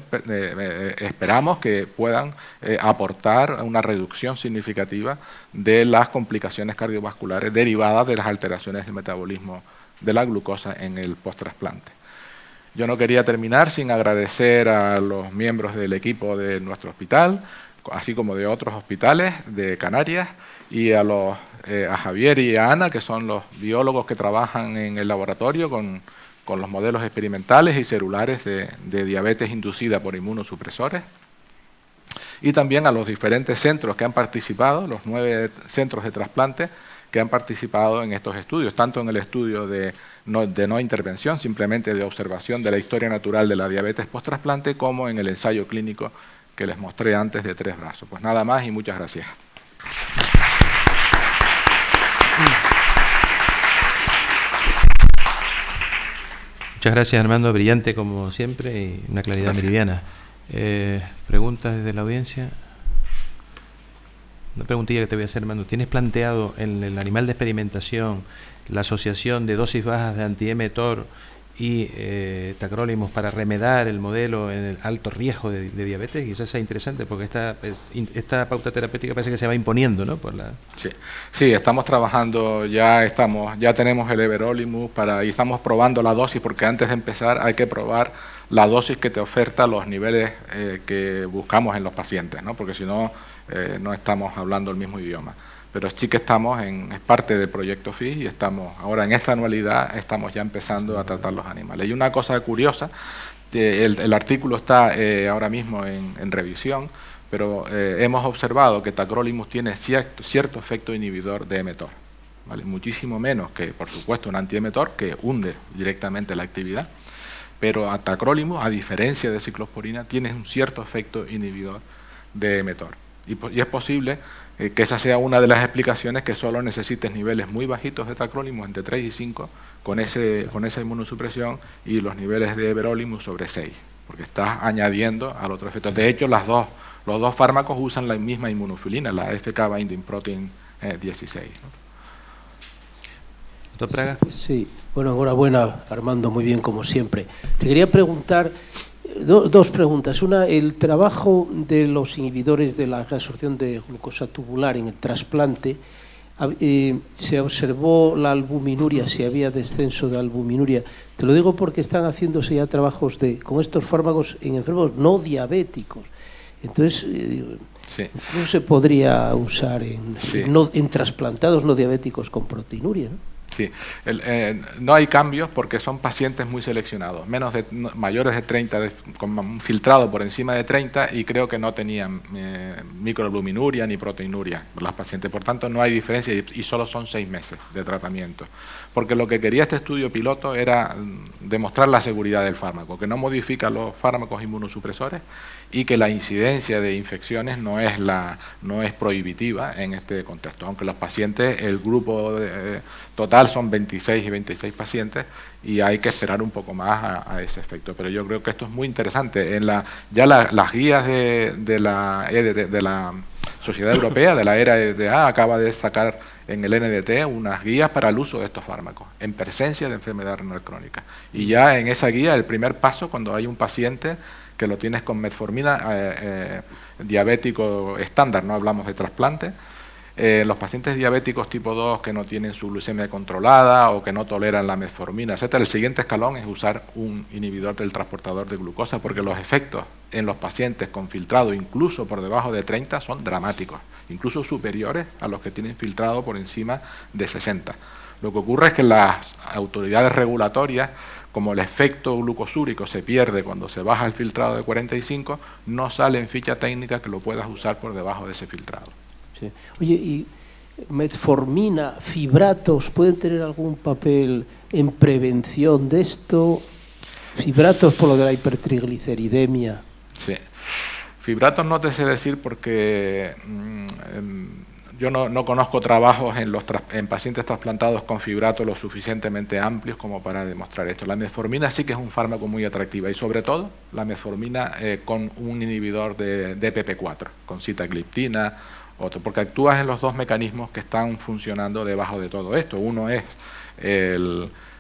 esperamos que puedan aportar una reducción significativa de las complicaciones cardiovasculares derivadas de las alteraciones del metabolismo de la glucosa en el post-trasplante. Yo no quería terminar sin agradecer a los miembros del equipo de nuestro hospital, así como de otros hospitales de Canarias, y a Javier y a Ana, que son los biólogos que trabajan en el laboratorio con los modelos experimentales y celulares de diabetes inducida por inmunosupresores, y también a los diferentes centros que han participado, los 9 centros de trasplante que han participado en estos estudios, tanto en el estudio de no intervención, simplemente de observación de la historia natural de la diabetes post-trasplante, como en el ensayo clínico que les mostré antes de 3 brazos. Pues nada más y muchas gracias. Muchas gracias, Armando, brillante como siempre y una claridad meridiana. ¿Preguntas desde la audiencia? Una preguntilla que te voy a hacer, Armando. ¿Tienes planteado en el animal de experimentación la asociación de dosis bajas de anti-mTOR y tacrolimus para remedar el modelo en el alto riesgo de diabetes? Quizás sea interesante porque esta pauta terapéutica parece que se va imponiendo, ¿no? Sí, estamos trabajando, ya tenemos el everolimus y estamos probando la dosis, porque antes de empezar hay que probar la dosis que te oferta los niveles que buscamos en los pacientes, ¿no? Porque si no, no estamos hablando el mismo idioma. Pero sí que es parte del proyecto FIS y ahora en esta anualidad estamos ya empezando a tratar los animales. Y una cosa curiosa, el artículo está ahora mismo en revisión, pero hemos observado que tacrolimus tiene cierto efecto inhibidor de mTOR, ¿vale? Muchísimo menos que, por supuesto, un anti-mTOR que hunde directamente la actividad, pero a tacrolimus, a diferencia de ciclosporina, tiene un cierto efecto inhibidor de mTOR. Y es posible que esa sea una de las explicaciones, que solo necesites niveles muy bajitos de tacrolimus, entre 3 y 5, con esa inmunosupresión, y los niveles de everolimus sobre 6, porque estás añadiendo al otro efecto. De hecho, los dos fármacos usan la misma inmunofilina, la FK Binding Protein 16. ¿Doctor Praga? Sí, bueno, enhorabuena, Armando, muy bien como siempre. Te quería preguntar dos preguntas. Una, el trabajo de los inhibidores de la reabsorción de glucosa tubular en el trasplante, se observó la albuminuria, si había descenso de albuminuria. Te lo digo porque están haciéndose ya trabajos con estos fármacos en enfermos no diabéticos. Entonces, sí, no se podría usar en trasplantados no diabéticos con proteinuria, ¿no? Sí, no hay cambios porque son pacientes muy seleccionados, mayores de 30, con un filtrado por encima de 30, y creo que no tenían microalbuminuria ni proteinuria las pacientes. Por tanto, no hay diferencia y solo son 6 meses de tratamiento. Porque lo que quería este estudio piloto era demostrar la seguridad del fármaco, que no modifica los fármacos inmunosupresores y que la incidencia de infecciones no es prohibitiva en este contexto, aunque los pacientes, el grupo total son 26 y 26 pacientes y hay que esperar un poco más a ese efecto. Pero yo creo que esto es muy interesante. Las guías de la Sociedad Europea, de la ERA acaba de sacar en el NDT unas guías para el uso de estos fármacos en presencia de enfermedad renal crónica. Y ya en esa guía, el primer paso, cuando hay un paciente que lo tienes con metformina diabético estándar, no hablamos de trasplante, los pacientes diabéticos tipo 2 que no tienen su glucemia controlada o que no toleran la metformina, etcétera, el siguiente escalón es usar un inhibidor del transportador de glucosa, porque los efectos en los pacientes con filtrado incluso por debajo de 30 son dramáticos, incluso superiores a los que tienen filtrado por encima de 60. Lo que ocurre es que las autoridades regulatorias, como el efecto glucosúrico se pierde cuando se baja el filtrado de 45, no sale en ficha técnica que lo puedas usar por debajo de ese filtrado. Sí. Oye, ¿y metformina, fibratos, pueden tener algún papel en prevención de esto? Fibratos por lo de la hipertrigliceridemia. Sí. Fibratos no te sé decir porque yo no conozco trabajos en pacientes trasplantados con fibratos lo suficientemente amplios como para demostrar esto. La metformina sí que es un fármaco muy atractivo y sobre todo la metformina con un inhibidor de PP4, con sitagliptina, otro, porque actúas en los dos mecanismos que están funcionando debajo de todo esto. Uno es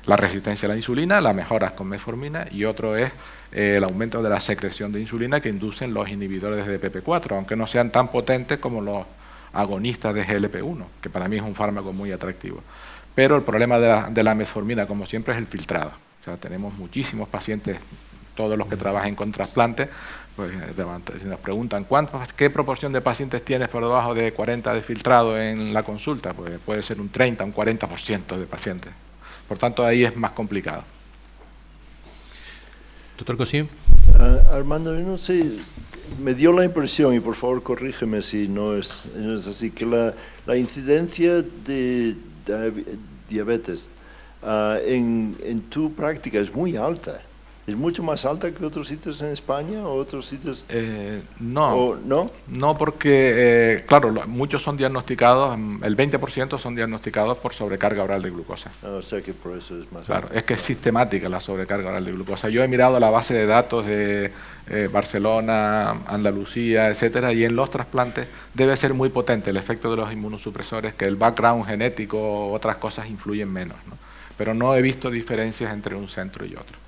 la resistencia a la insulina, la mejoras con metformina, y otro es el aumento de la secreción de insulina que inducen los inhibidores de PP4, aunque no sean tan potentes como los agonistas de GLP-1, que para mí es un fármaco muy atractivo. Pero el problema de la metformina, como siempre, es el filtrado. O sea, tenemos muchísimos pacientes, todos los que trabajan con trasplante, pues si nos preguntan ¿qué proporción de pacientes tienes por debajo de 40 de filtrado en la consulta? Pues puede ser un 30, un 40% de pacientes. Por tanto, ahí es más complicado. Doctor Cosío. Armando, yo no sé, me dio la impresión, y por favor corrígeme si no es así, que la incidencia de diabetes en tu práctica es muy alta. ¿Es mucho más alta que otros sitios en España o otros sitios? No, no porque, claro, muchos son diagnosticados, el 20% son diagnosticados por sobrecarga oral de glucosa. O sea que por eso es más claro, alta. es que es sistemática la sobrecarga oral de glucosa. Yo he mirado la base de datos de Barcelona, Andalucía, etcétera, y en los trasplantes debe ser muy potente el efecto de los inmunosupresores, que el background genético o otras cosas influyen menos, ¿no? Pero no he visto diferencias entre un centro y otro.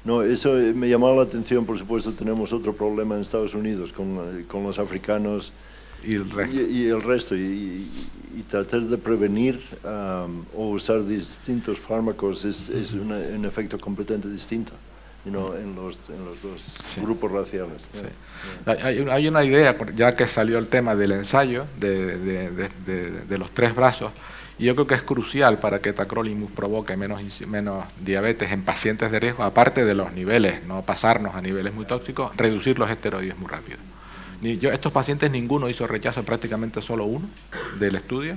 No, eso me llamó la atención. Por supuesto, tenemos otro problema en Estados Unidos con los africanos y el resto. Y el resto, y tratar de prevenir o usar distintos fármacos es un efecto completamente distinto, en los dos grupos raciales. Sí. Hay una idea, ya que salió el tema del ensayo de los 3 brazos, y yo creo que es crucial para que tacrolimus provoque menos diabetes en pacientes de riesgo, aparte de los niveles, no pasarnos a niveles muy tóxicos, reducir los esteroides muy rápido. Estos pacientes ninguno hizo rechazo, prácticamente solo uno del estudio,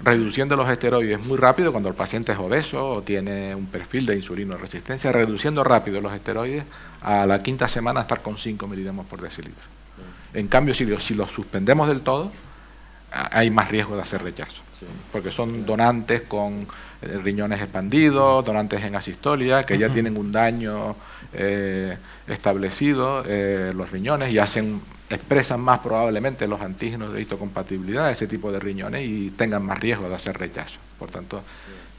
reduciendo los esteroides muy rápido cuando el paciente es obeso o tiene un perfil de insulinoresistencia, reduciendo rápido los esteroides, a la 5ª semana estar con 5 miligramos por decilitro. En cambio, si los suspendemos del todo, hay más riesgo de hacer rechazo, porque son donantes con riñones expandidos, donantes en asistolia, que ya tienen un daño establecido, los riñones, y expresan más probablemente los antígenos de histocompatibilidad de ese tipo de riñones y tengan más riesgo de hacer rechazo. Por tanto,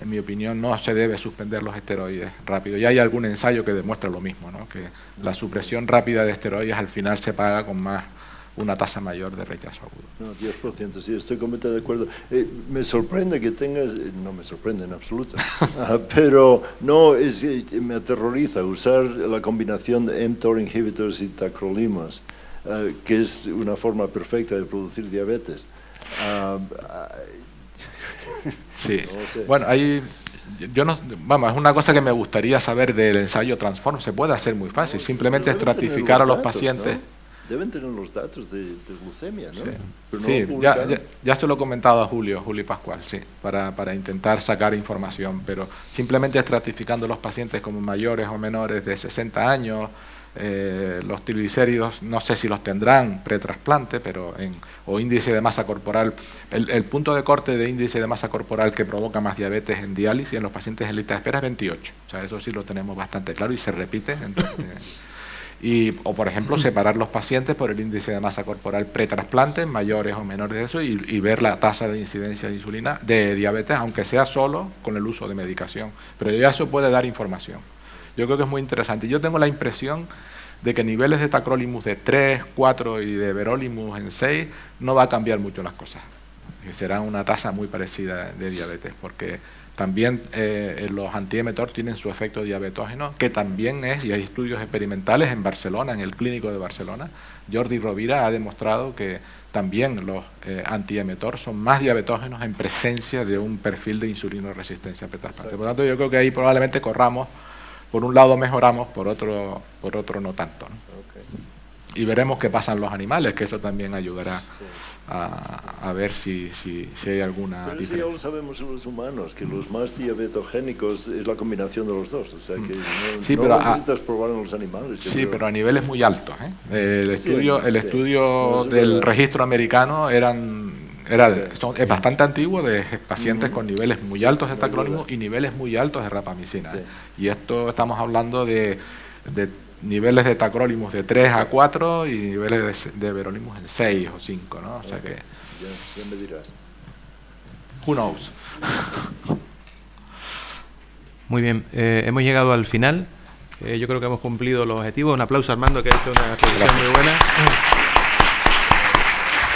en mi opinión, no se debe suspender los esteroides rápido. Ya hay algún ensayo que demuestra lo mismo, ¿no? Que la supresión rápida de esteroides al final se paga con una tasa mayor de rechazo agudo. No, 10%, sí, estoy completamente de acuerdo. Me sorprende que tengas, no me sorprende en absoluto, pero no, me aterroriza usar la combinación de mTOR inhibitors y tacrolimus, que es una forma perfecta de producir diabetes. Sí, no sé. Bueno, es una cosa que me gustaría saber del ensayo Transform. Se puede hacer muy fácil, simplemente estratificar a los pacientes. ¿no? Deben tener los datos de glucemia, ¿no? Sí, Pero no sí, ya se lo he comentado a Julio Pascual, sí, para intentar sacar información, pero simplemente estratificando los pacientes como mayores o menores de 60 años, los triglicéridos no sé si los tendrán pretrasplante, pero o índice de masa corporal, el punto de corte de índice de masa corporal que provoca más diabetes en diálisis en los pacientes en lista de espera es 28, o sea, eso sí lo tenemos bastante claro y se repite. O por ejemplo separar los pacientes por el índice de masa corporal pretrasplante, mayores o menores de eso, y ver la tasa de incidencia de insulina, de diabetes, aunque sea solo con el uso de medicación, pero ya eso puede dar información. Yo creo que es muy interesante. Yo tengo la impresión de que niveles de tacrolimus de 3, 4 y de verolimus en 6 no va a cambiar mucho las cosas, que será una tasa muy parecida de diabetes, porque también los anti-mTOR tienen su efecto diabetógeno, que también y hay estudios experimentales en Barcelona, en el Clínico de Barcelona. Jordi Rovira ha demostrado que también los anti-mTOR son más diabetógenos en presencia de un perfil de insulinoresistencia pretrasplante. Por lo tanto, yo creo que ahí probablemente corramos, por un lado mejoramos, por otro no tanto, ¿no? veremos qué pasa en los animales, que eso también ayudará a ver si hay alguna Pero diferencia. eso ya lo sabemos en los humanos, que los más diabetogénicos es la combinación de los dos. O sea que Sí, no pero necesitas probar en los animales. yo Sí, creo. pero a niveles muy altos, ¿eh? El Sí, estudio No, eso es del verdad. registro americano es bastante antiguo, de pacientes con niveles muy altos de no hay tacrónimo duda. y niveles muy altos de rapamicina. Sí. Y esto estamos hablando de niveles de tacrólimos de 3 a 4 y niveles de verolimos en 6 o 5, ¿no? O sea Ok, que, ya me dirás. who knows. Muy bien, hemos llegado al final. Yo creo que hemos cumplido los objetivos. Un aplauso a Armando, que ha hecho una exposición muy buena.